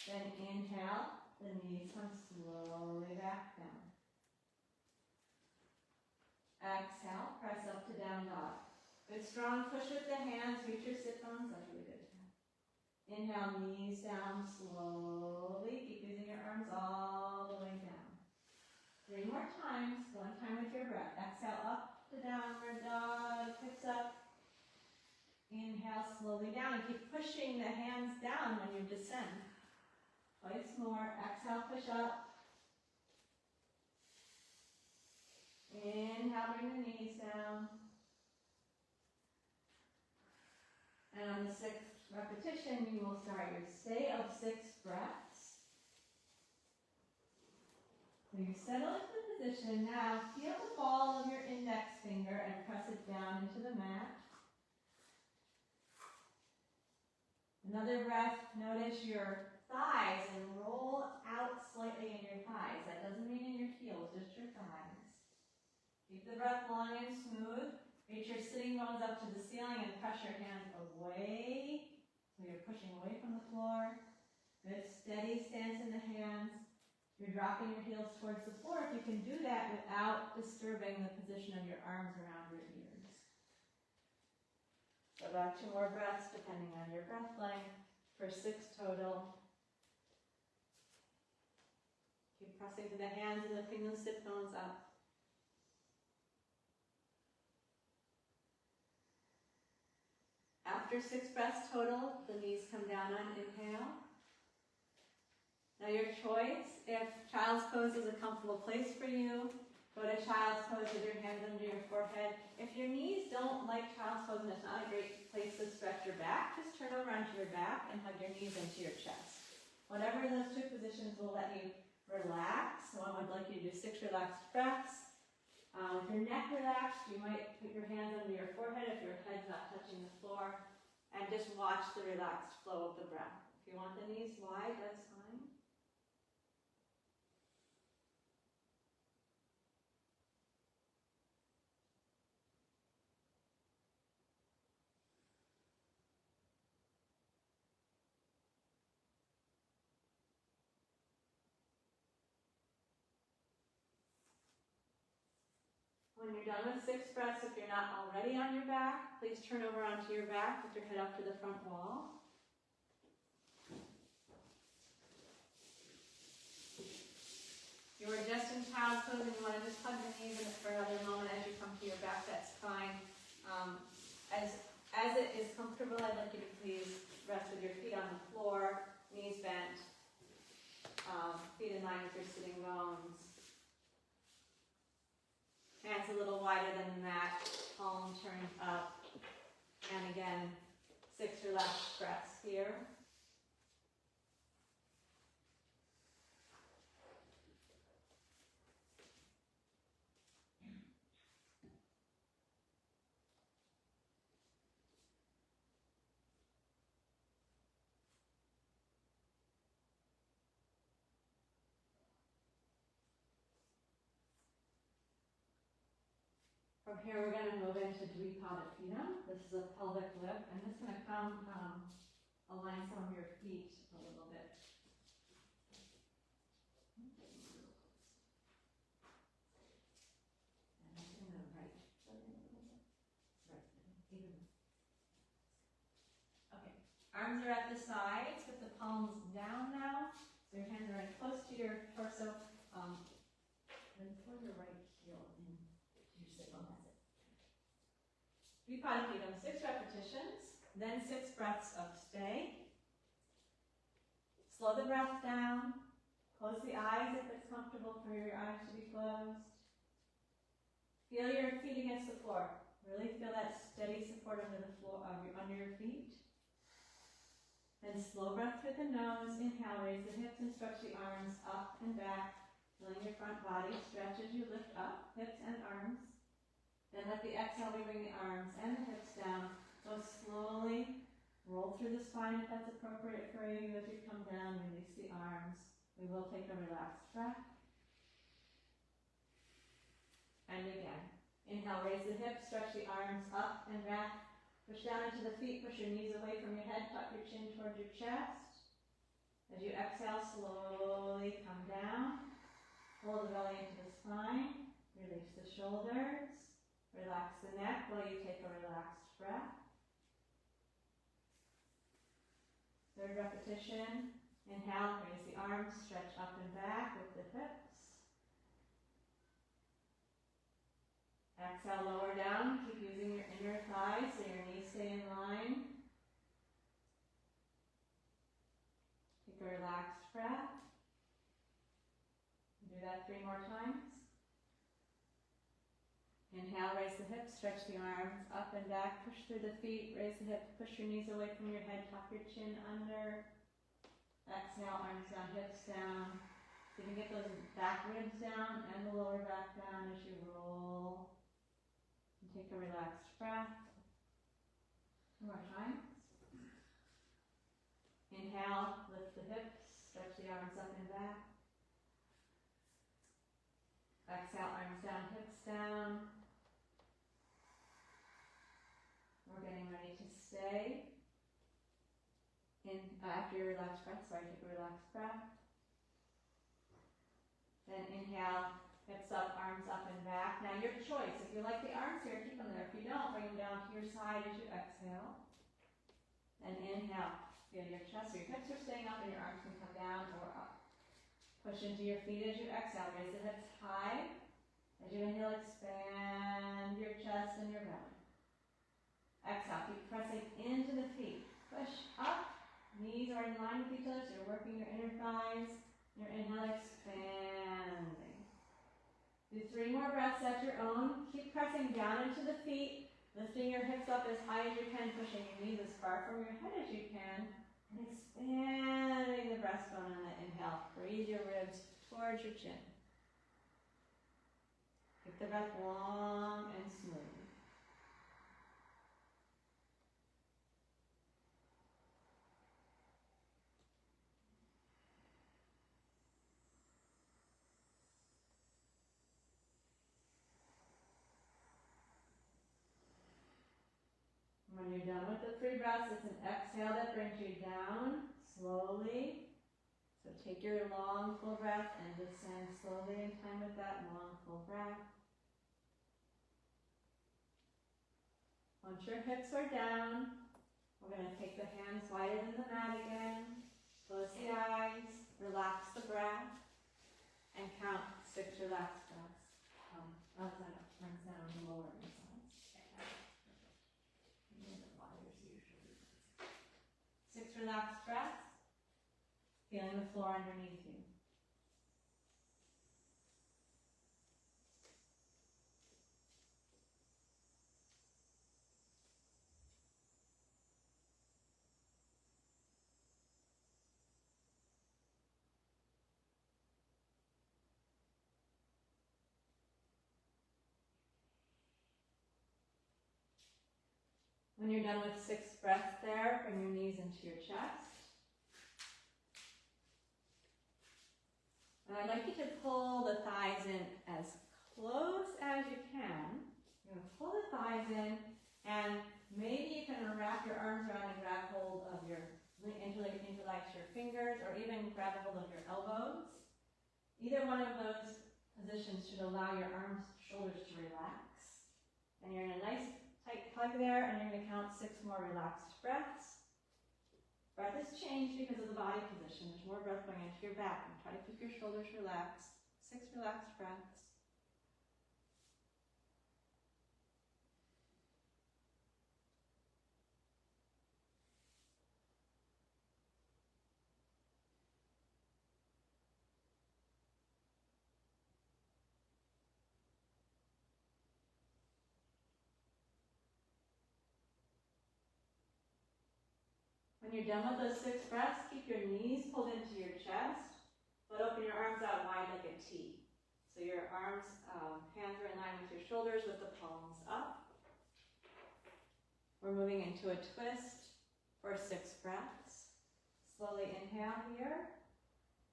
Then inhale, the knees come slowly back down. Exhale, press up to down dog. Good strong push with the hands, reach your sit bones, that's really good. Inhale, knees down slowly. Keep using your arms all the way down. 3 more times, 1 time with your breath. Exhale, up to downward dog, hips up. Inhale, slowly down, and keep pushing the hands down when you descend. Twice more. Exhale, push up. Inhale, bring the knees down. And on the 6th repetition, you will start your stay of 6 breaths. So you settle into the position. Now, feel the ball of your index finger and press it down into the mat. Another breath, notice your thighs and roll out slightly in your thighs. That doesn't mean in your heels, just your thighs. Keep the breath long and smooth. Reach your sitting bones up to the ceiling and press your hands away. So you're pushing away from the floor. Good steady stance in the hands. You're dropping your heels towards the floor. If you can do that without disturbing the position of your arms around your ears. So about 2 more breaths depending on your breath length for 6 total. Keep pressing to the hands and lifting those sit bones up. After 6 breaths total, the knees come down on inhale. Now your choice, if child's pose is a comfortable place for you, go to child's pose with your hands under your forehead. If your knees don't like child's pose and it's not a great place to stretch your back, just turn over onto your back and hug your knees into your chest. Whatever of those 2 positions will let you relax. So I would like you to do 6 relaxed breaths. With your neck relaxed, you might put your hands under your forehead if your head's not touching the floor, and just watch the relaxed flow of the breath. If you want the knees wide, that's fine. When you're done with 6 breaths, if you're not already on your back, please turn over onto your back with your head up to the front wall. You were just in child's pose and you want to just hug your knees in for another moment as you come to your back, that's fine. As it is comfortable, I'd like you to please rest with your feet on the floor, knees bent, feet in line with your sitting bones. Hands a little wider than the mat, palm turned up. And again, 6 relaxed breaths here. For From here, we're going to move into Dvipadipedam. This is a pelvic lift, and this is going to come align some of your feet a little bit. Okay, arms are at the sides with the palms down now. So your hands are in close to your torso. Then pull your right heel in to your sit bone. That's it. Dvipadipedam, 6 repetitions, then 6 breaths of stay. Slow the breath down. Close the eyes if it's comfortable for your eyes to be closed. Feel your feet against the floor. Really feel that steady support under the floor, under your feet. Then slow breath through the nose. Inhale, raise the hips and stretch the arms up and back. Feeling your front body stretch as you lift up, hips and arms. Then let the exhale, we bring the arms and the hips down. Go slowly, roll through the spine if that's appropriate for you. As you come down, release the arms. We will take a relaxed breath. And again. Inhale, raise the hips, stretch the arms up and back. Push down into the feet, push your knees away from your head, tuck your chin towards your chest. As you exhale, slowly come down. Pull the belly into the spine. Release the shoulders. Relax the neck while you take a relaxed breath. Third repetition. Inhale, raise the arms, stretch up and back with the hips. Exhale, lower down. Keep using your inner thighs so your knees stay in line. Take a relaxed breath. Do that 3 more times. Inhale, raise the hips, stretch the arms up and back, push through the feet, raise the hips, push your knees away from your head, tuck your chin under. Exhale, arms down, hips down. So you can get those back ribs down and the lower back down as you roll. And take a relaxed breath. 2 more times. Inhale, lift the hips, stretch the arms up and back. Exhale, arms down, hips down. We're getting ready to stay. After your relaxed breath, take a relaxed breath. Then inhale, hips up, arms up and back. Now your choice. If you like the arms here, keep them there. If you don't, bring them down to your side as you exhale. Then inhale, feel your chest. So your hips are staying up and your arms can come down or up. Push into your feet as you exhale. Raise the hips high. As you inhale, expand your chest and your belly. Exhale, keep pressing into the feet. Push up. Knees are in line with each other, so you're working your inner thighs. Your inhale, expanding. Do 3 more breaths at your own. Keep pressing down into the feet, lifting your hips up as high as you can, pushing your knees as far from your head as you can, and expanding the breastbone on that inhale. Raise your ribs towards your chin. Keep the breath long and smooth. When you're done with the 3 breaths, it's an exhale that brings you down slowly. So take your long, full breath and descend slowly in time with that long, full breath. Once your hips are down, we're going to take the hands wider than the mat again. Close the eyes, relax the breath, and count 6 relaxed breaths. Runs down the lower sides. 6 relaxed breaths, feeling the floor underneath you. When you're done with 6 breaths there, bring your knees into your chest. And I'd like you to pull the thighs in as close as you can. You You're gonna pull the thighs in, and maybe you can wrap your arms around and grab hold of your, interlace your fingers, or even grab a hold of your elbows. Either one of those positions should allow your arms, shoulders to relax. And you're in a nice tight hug there, and you're going to count 6 more relaxed breaths. Breath is changed because of the body position. There's more breath going into your back. And try to keep your shoulders relaxed. 6 relaxed breaths. When you're done with those 6 breaths, keep your knees pulled into your chest, but open your arms out wide like a T. So your arms, hands are in line with your shoulders with the palms up. We're moving into a twist for 6 breaths. Slowly inhale here.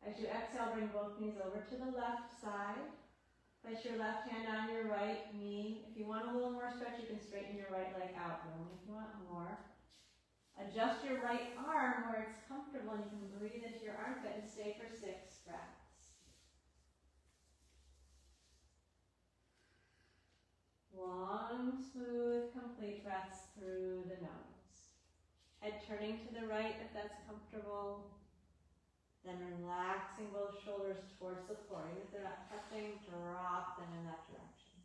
As you exhale, bring both knees over to the left side. Place your left hand on your right knee. If you want a little more stretch, you can straighten your right leg out. Only if you want more. Adjust your right arm where it's comfortable, and you can breathe into your armpit and stay for 6 breaths. Long, smooth, complete breaths through the nose. Head turning to the right if that's comfortable. Then relaxing both shoulders towards the floor. Even if they're not touching, drop them in that direction.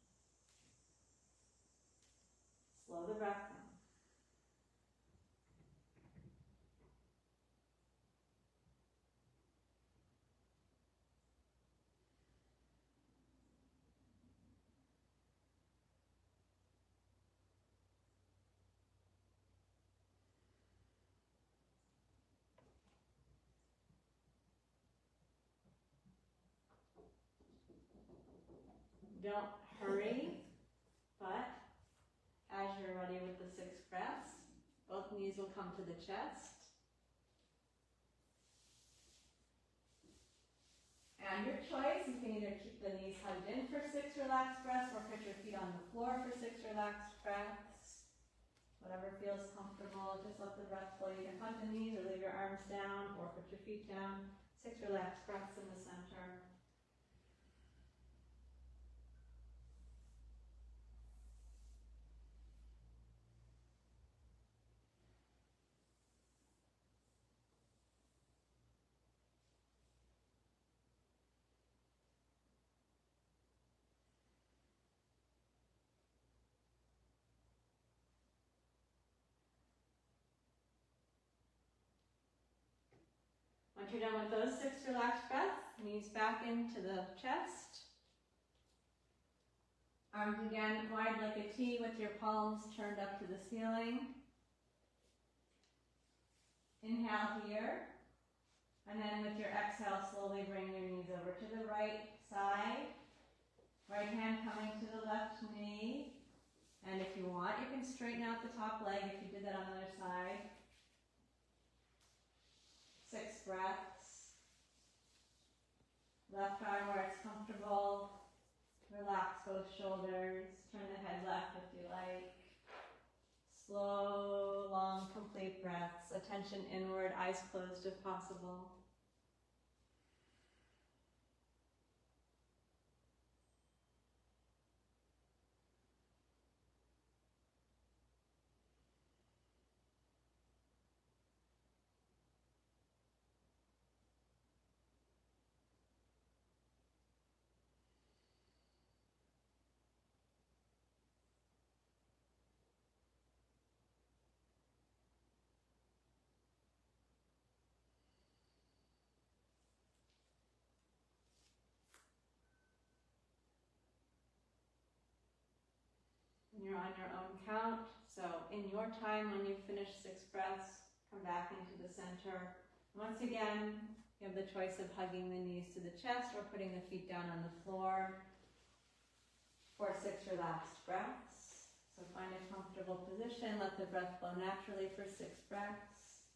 Slow the breath down. Don't hurry, but as you're ready with the 6 breaths, both knees will come to the chest. And your choice, you can either keep the knees hugged in for 6 relaxed breaths, or put your feet on the floor for 6 relaxed breaths. Whatever feels comfortable, just let the breath flow. You can hug the knees or leave your arms down, or put your feet down. 6 relaxed breaths in the center. Once you're done with those 6 relaxed breaths, knees back into the chest. Arms again wide like a T with your palms turned up to the ceiling. Inhale here. And then with your exhale, slowly bring your knees over to the right side. Right hand coming to the left knee. And if you want, you can straighten out the top leg if you did that on the other side. 6 breaths. Left arm where it's comfortable. Relax both shoulders. Turn the head left if you like. Slow, long, complete breaths. Attention inward, eyes closed if possible. You're on your own count, so in your time when you finish 6 breaths, come back into the center. Once again, you have the choice of hugging the knees to the chest or putting the feet down on the floor for 6 relaxed breaths. So find a comfortable position, let the breath flow naturally for 6 breaths.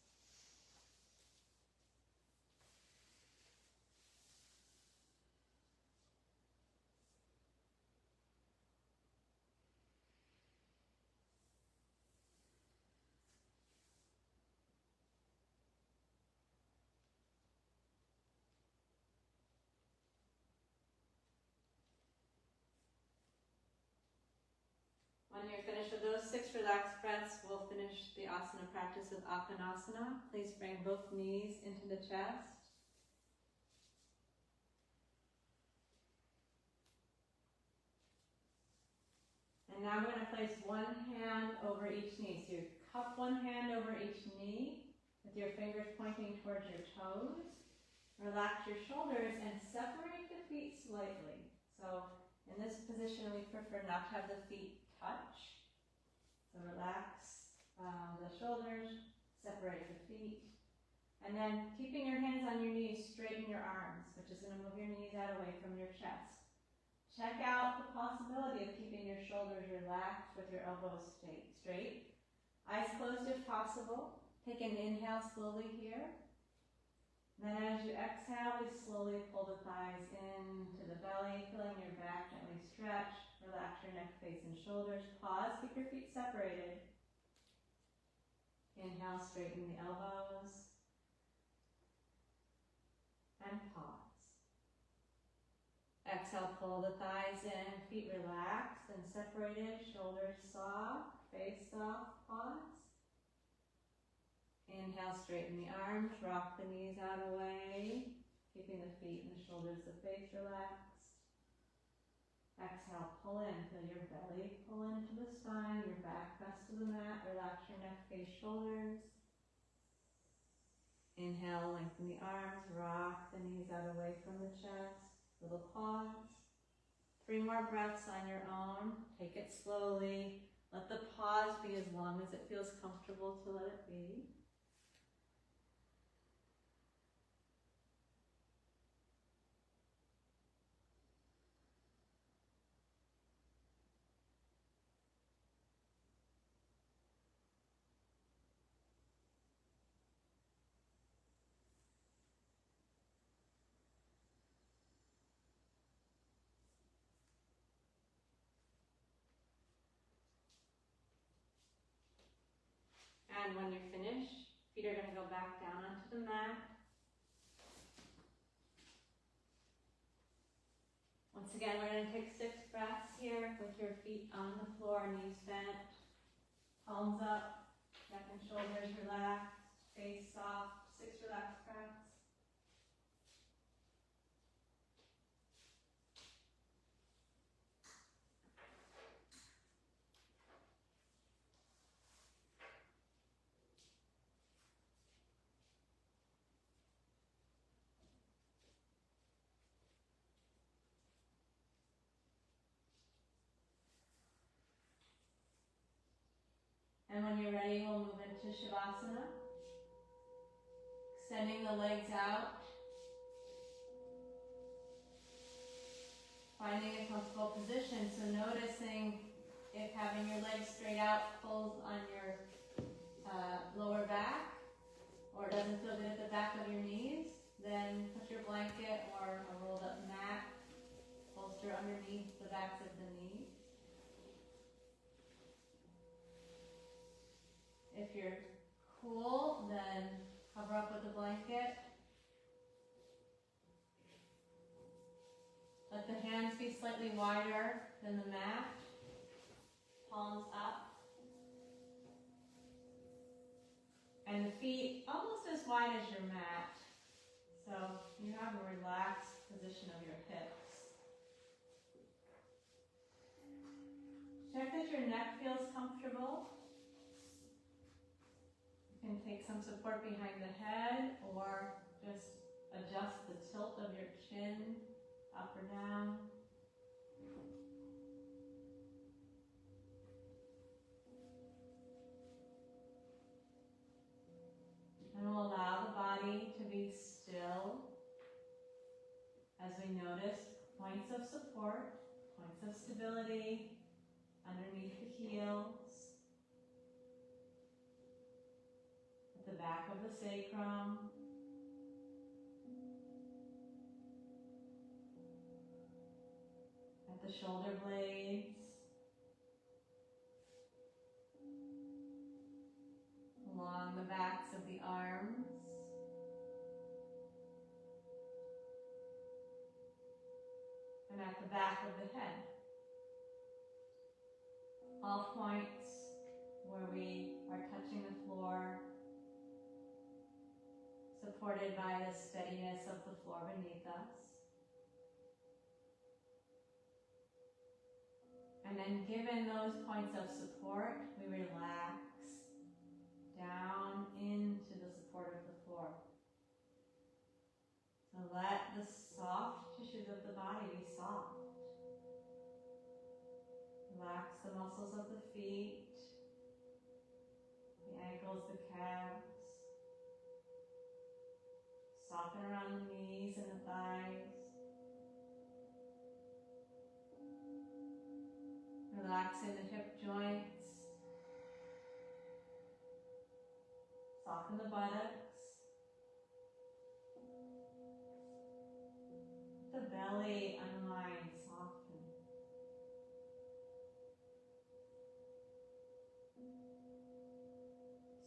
When you're finished with those 6 relaxed breaths, we'll finish the asana practice with Apanasana. Please bring both knees into the chest. And now we're going to place one hand over each knee. So you cup one hand over each knee with your fingers pointing towards your toes. Relax your shoulders and separate the feet slightly. So in this position, we prefer not to have the feet touch. So relax the shoulders, separate the feet. And then keeping your hands on your knees, straighten your arms, which is going to move your knees out away from your chest. Check out the possibility of keeping your shoulders relaxed with your elbows straight. Eyes closed if possible. Take an inhale slowly here. Then as you exhale, we slowly pull the thighs into the belly, feeling your back gently stretch. Relax your neck, face, and shoulders. Pause, keep your feet separated. Inhale, straighten the elbows. And pause. Exhale, pull the thighs in, feet relaxed and separated, shoulders soft, face soft, pause. Inhale, straighten the arms, rock the knees out away, keeping the feet and the shoulders, the face relaxed. Exhale, pull in, feel your belly pull into the spine, your back press to the mat, relax your neck, face, shoulders. Inhale, lengthen the arms, rock the knees out away from the chest. Little pause. 3 more breaths on your own. Take it slowly. Let the pause be as long as it feels comfortable to let it be. And when you're finished, feet are going to go back down onto the mat. Once again, we're going to take 6 breaths here with your feet on the floor, knees bent, palms up, neck and shoulders relaxed, face soft, 6 relaxed breaths. And when you're ready, we'll move into Shavasana. Extending the legs out. Finding a comfortable position. So noticing if having your legs straight out pulls on your lower back, or it doesn't feel good at the back of your knees, then put your blanket or a rolled up mat, bolster underneath the backs of the knees. If you're cool, then cover up with a blanket. Let the hands be slightly wider than the mat. Palms up. And the feet almost as wide as your mat. So you have a relaxed position of your hips. Check that your neck feels comfortable. You can take some support behind the head or just adjust the tilt of your chin up or down. And we'll allow the body to be still as we notice points of support, points of stability underneath the heels, at the back of the sacrum, at the shoulder blades, along the backs of the arms, and at the back of the head. all points where we are touching the floor, supported by the steadiness of the floor beneath us. And then, given those points of support, we relax down into the support of the floor. So let the soft tissues of the body be soft. Relax the muscles of the feet, the ankles, the calves. Soften around the knees and the thighs. Relaxing the hip joints. Soften the buttocks. The belly unwind, soften.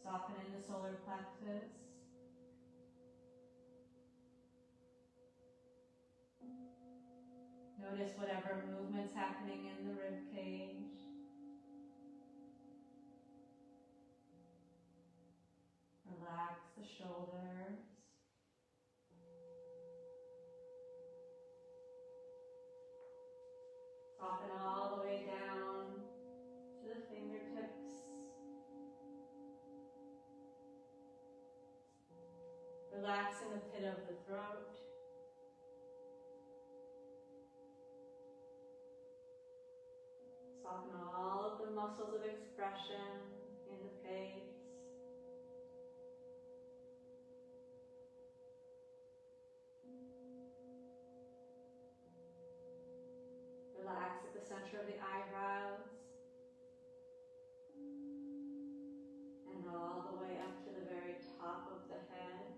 Soften in the solar plexus. Notice whatever movement's happening in the rib cage. Relax the shoulders. Soften all the way down to the fingertips. Relax in the pit of the throat. Soften all of the muscles of expression in the face. Relax at the center of the eyebrows. And all the way up to the very top of the head.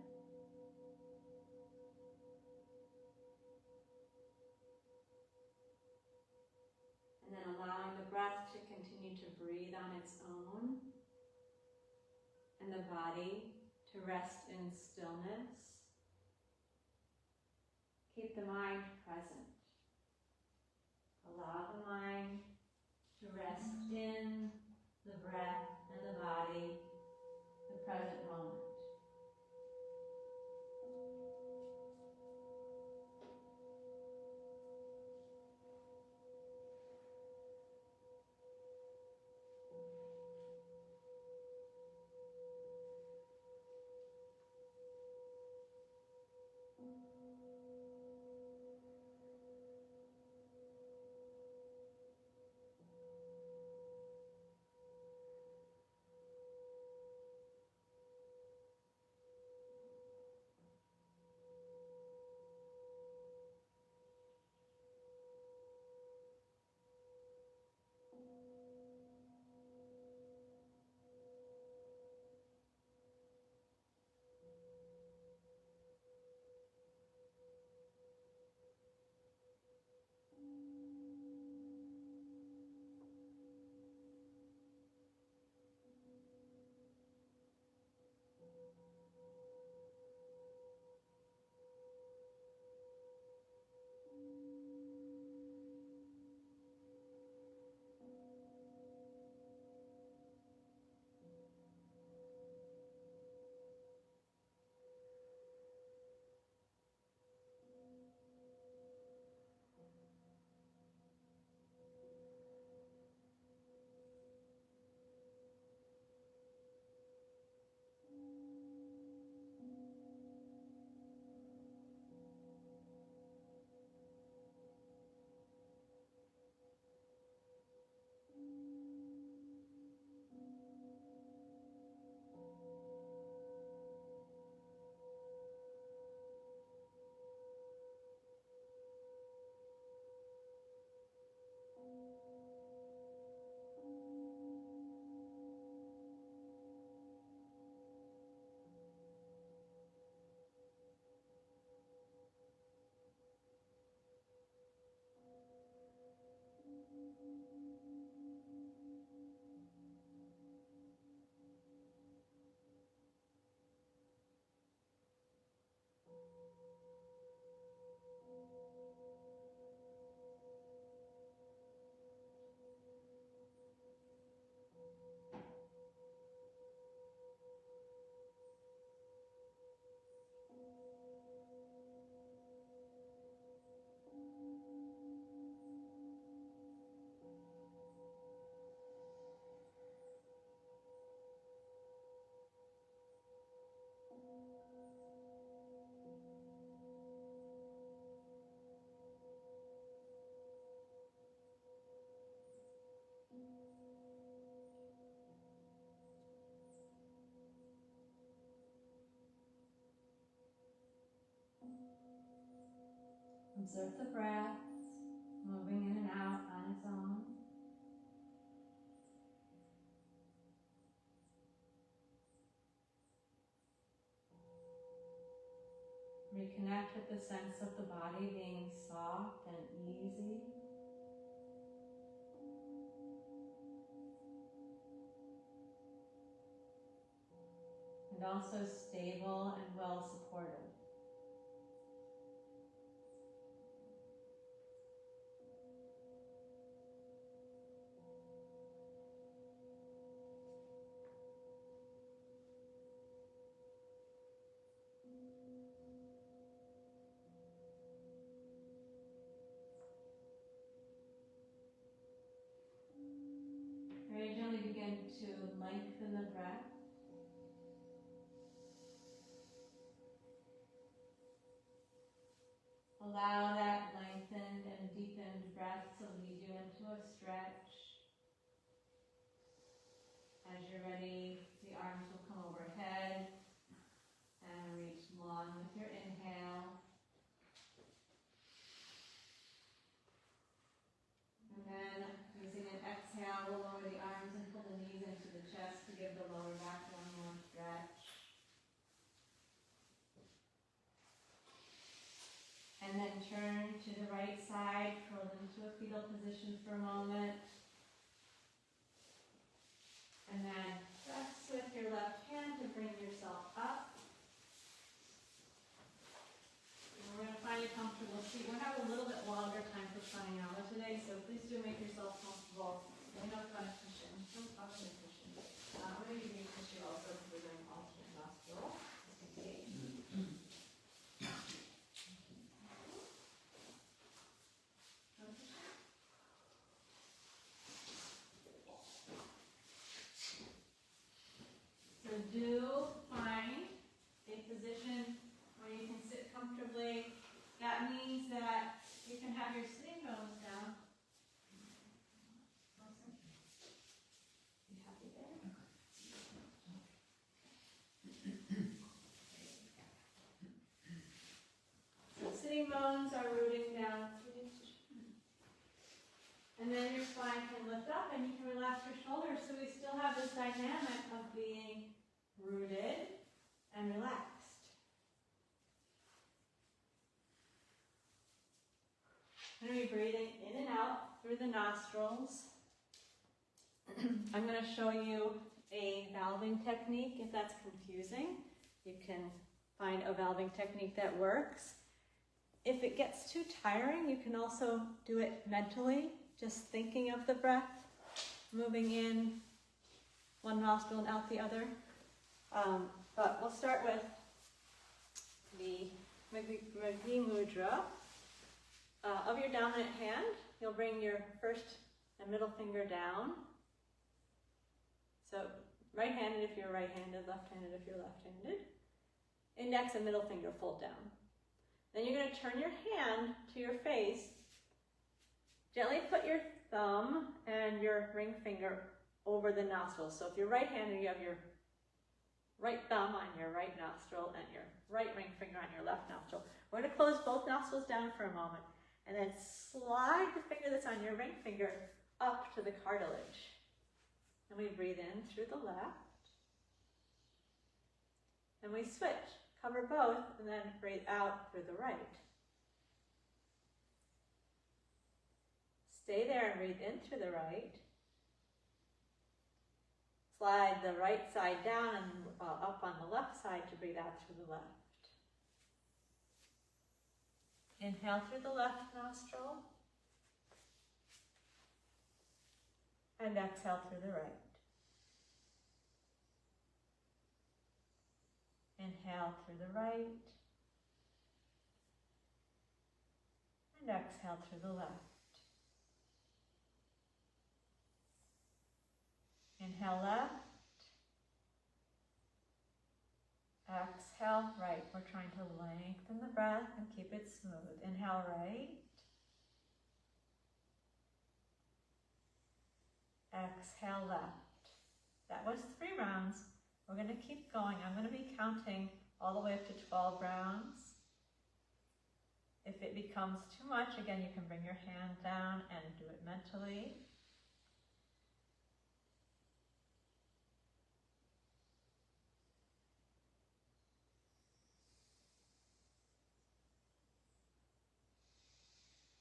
And then allowing the breath to continue to breathe on its own, and the body to rest in stillness. Keep the mind present. Allow the mind to rest in the breath and the body, the present moment. Observe the breath, moving in and out on its own. Reconnect with the sense of the body being soft and easy. And also stable and well supported. Very gently begin to lengthen the breath. Allow that lengthened and deepened breath to lead you into a stretch. As you're ready, the arms will come overhead and reach long with your inhale. And then, using an exhale, we'll lower the arms and pull the knees into the chest to give the lower back one more stretch. And then turn to the right side, curl into a fetal position for a moment. And then press with your left hand to bring yourself up. And we're going to find a comfortable seat. We're going to have a little bit longer time for pranayama today, so please do make yourself comfortable. We're not on a cushion. Don't talk on a cushion. We're going to give you a cushion also because we're doing alternate nostril. So do find a position where you can sit comfortably. That means that you can have your sitting bones down. You happy there? So sitting bones are rooting down. And then your spine can lift up and you can relax your shoulders. So we still have this dynamic of being rooted and relaxed. I'm going to be breathing in and out through the nostrils. I'm going to show you a valving technique. If that's confusing, you can find a valving technique that works. If it gets too tiring, you can also do it mentally, just thinking of the breath, moving in one nostril and out the other. But we'll start with the Maggi Mudra. Of your dominant hand, you'll bring your first and middle finger down. So right-handed if you're right-handed, left-handed if you're left-handed. Index and middle finger fold down. Then you're going to turn your hand to your face. Gently put your thumb and your ring finger over the nostrils. So if you're right-handed, you have your right thumb on your right nostril and your right ring finger on your left nostril. We're going to close both nostrils down for a moment and then slide the finger that's on your ring finger up to the cartilage. And we breathe in through the left. And we switch. Cover both and then breathe out through the right. Stay there and breathe in through the right. Slide the right side down and up on the left side to breathe out through the left. Inhale through the left nostril. And exhale through the right. Inhale through the right. And exhale through the left. Inhale left. Exhale right. We're trying to lengthen the breath and keep it smooth. Inhale right. Exhale left. That was 3 rounds. We're going to keep going. I'm going to be counting all the way up to 12 rounds. If it becomes too much, again, you can bring your hand down and do it mentally.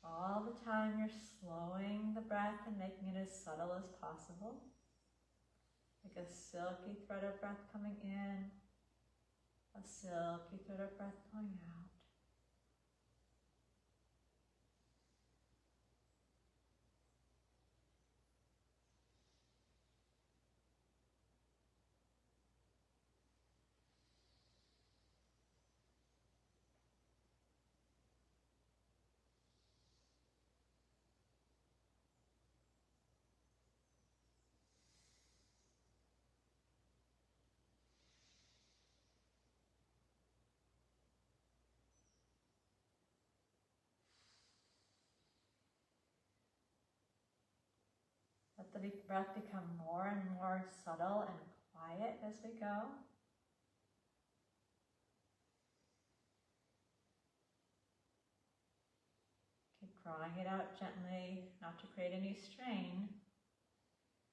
All the time you're slowing the breath and making it as subtle as possible. Like a silky thread of breath coming in, a silky thread of breath going out. Let the breath become more and more subtle and quiet as we go. Keep drawing it out gently, not to create any strain,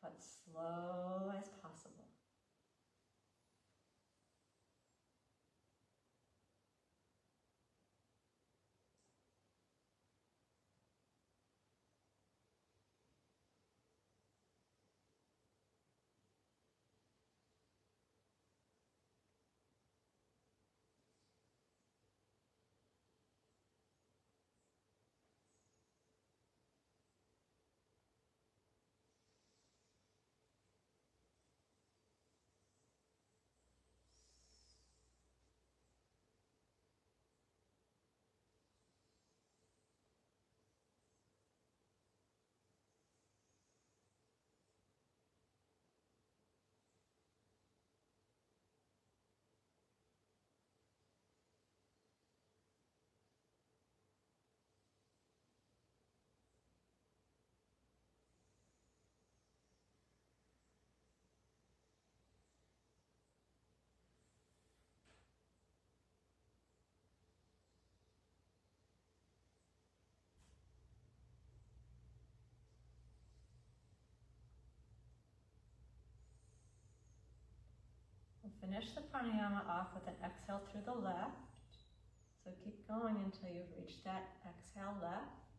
but slow as possible. We'll finish the pranayama off with an exhale through the left. So keep going until you've reached that exhale left.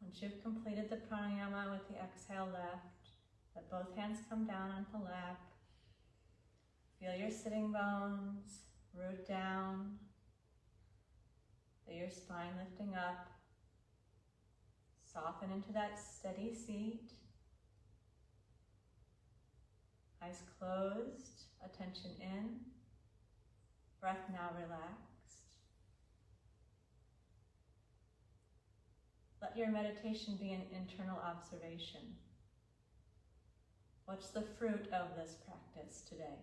Once you've completed the pranayama with the exhale left, let both hands come down onto the lap. Feel your sitting bones root down. Feel your spine lifting up. Soften into that steady seat. Eyes closed, attention in. Breath now relaxed. Let your meditation be an internal observation. What's the fruit of this practice today?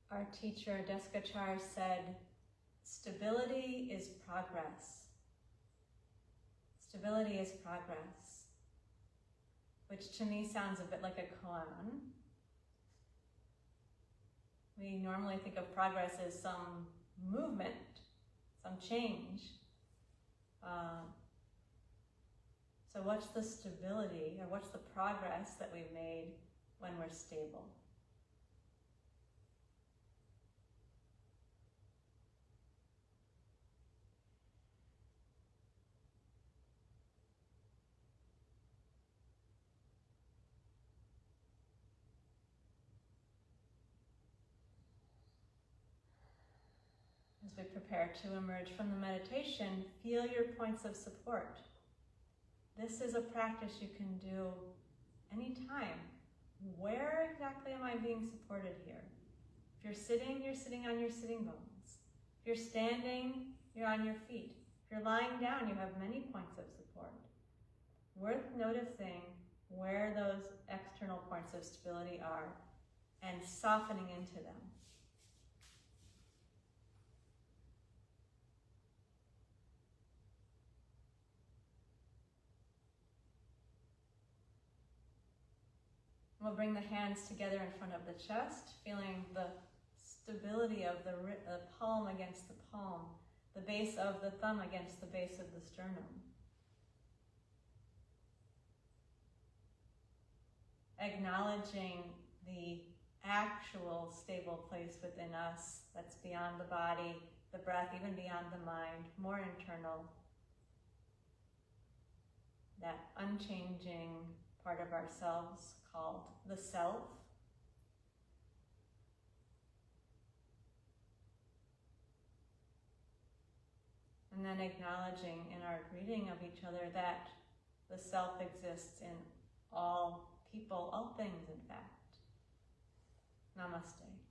Our teacher Desikachar said, stability is progress. Stability is progress, which to me sounds a bit like a koan. We normally think of progress as some movement, some change. So what's the stability, or what's the progress that we've made when we're stable? As we prepare to emerge from the meditation, feel your points of support. This is a practice you can do anytime. Where exactly am I being supported here? If you're sitting on your sitting bones. If you're standing, you're on your feet. If you're lying down, you have many points of support. Worth noticing where those external points of stability are and softening into them. We'll bring the hands together in front of the chest, feeling the stability of the palm against the palm, the base of the thumb against the base of the sternum. Acknowledging the actual stable place within us that's beyond the body, the breath, even beyond the mind, more internal. That unchanging part of ourselves called the self. And then acknowledging in our greeting of each other that the self exists in all people, all things in fact. Namaste.